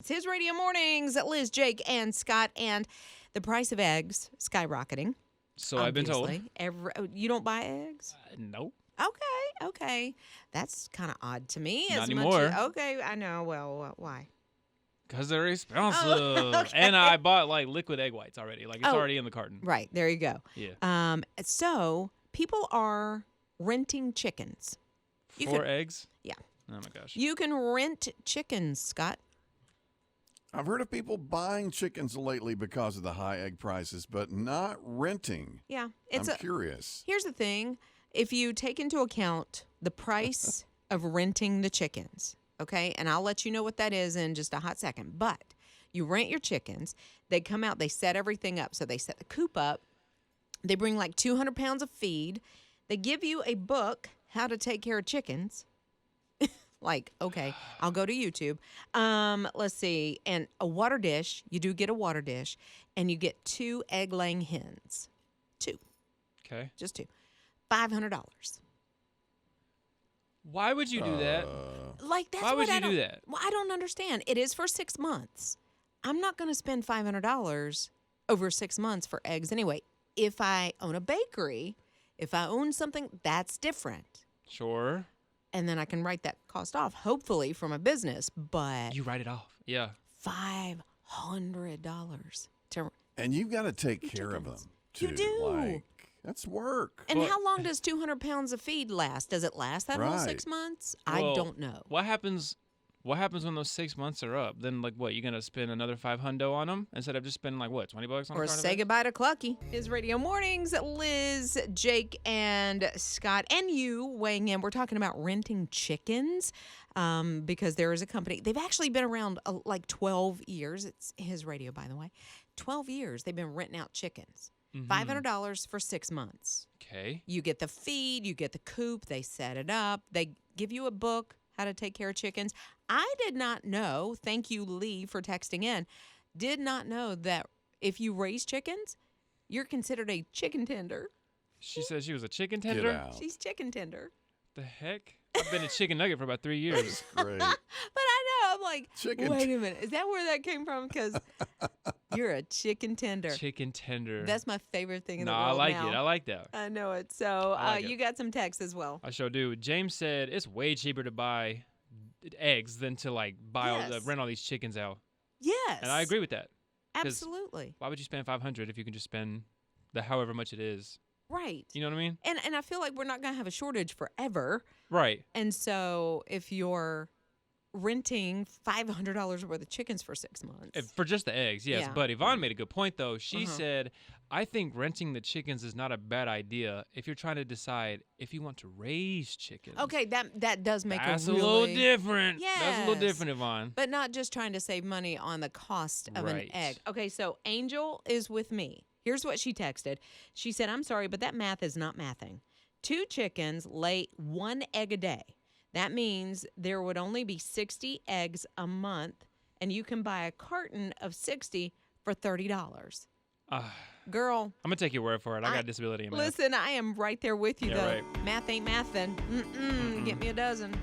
It's His Radio Mornings, Liz, Jake, and Scott, and the price of eggs skyrocketing. So I've been told. You don't buy eggs? Nope. Okay. That's kind of odd to me. Not anymore. Okay, I know. Well, why? Because they're expensive. Okay. And I bought liquid egg whites already. It's already in the carton. Right, there you go. Yeah. So people are renting chickens. For eggs? Yeah. Oh my gosh. You can rent chickens, Scott. I've heard of people buying chickens lately because of the high egg prices, but not renting. Yeah. I'm curious. Here's the thing. If you take into account the price of renting the chickens, okay, and I'll let you know what that is in just a hot second, but you rent your chickens, they come out, they set everything up. So they set the coop up, they bring 200 pounds of feed, they give you a book, How to Take Care of Chickens. Okay, I'll go to YouTube. Let's see. And a water dish. You do get a water dish. And you get 2 egg-laying hens. 2. Okay. Just 2. $500. Why would you do that? That's Why would what you do that? Well, I don't understand. It is for 6 months. I'm not going to spend $500 over 6 months for eggs anyway. If I own a bakery, if I own something, that's different. Sure. And then I can write that cost off, hopefully, from a business. But You write it off. Yeah. $500 to And you've got to take care of them, too. You do. That's work. And how long does 200 pounds of feed last? Does it last that whole 6 months? I Well, don't know. What happens when those 6 months are up? Then what? You're gonna spend another $500 on them instead of just spending $20 on Or a carton of say eggs? goodbye to Clucky. His Radio Mornings, Liz, Jake, and Scott, and you weighing in. We're talking about renting chickens because there is a company. They've actually been around 12 years. It's His Radio, by the way. 12 years they've been renting out chickens. $500 for 6 months. Okay. You get the feed, you get the coop, they set it up, they give you a book, How to Take Care of Chickens. I did not know, thank you, Lee, for texting in, did not know that if you raise chickens, you're considered a chicken tender. She said she was a chicken Get tender? out. She's chicken tender. The heck? I've been a chicken nugget for about 3 years. Great. But I know, I'm like, Chicken wait a minute, is that where that came from? Because you're a chicken tender. Chicken tender. That's my favorite thing in No, the I world like now. it. I like that. I know it. So I like it. you got some texts as well. I sure do. James said it's way cheaper to buy eggs than to Yes. rent all these chickens out. Yes. And I agree with that. 'Cause Absolutely. Why would you spend $500 if you can just spend the however much it is? Right. You know what I mean? And I feel like we're not going to have a shortage forever. Right. And so if you're renting $500 worth of chickens for 6 months. For just the eggs, yes. Yeah. But Yvonne made a good point, though. She said, I think renting the chickens is not a bad idea if you're trying to decide if you want to raise chickens. Okay, that does make That's a a little really... different. That's a little Yes. different, Yvonne. But not just trying to save money on the cost of Right. an egg. Okay, so Angel is with me. Here's what she texted. She said, I'm sorry, but that math is not mathing. 2 chickens lay 1 egg a day. That means there would only be 60 eggs a month, and you can buy a carton of 60 for $30. Girl. I'm going to take your word for it. I got disability in math. Listen, I am right there with you, Yeah, though. right. Math ain't mathing. Get me a dozen.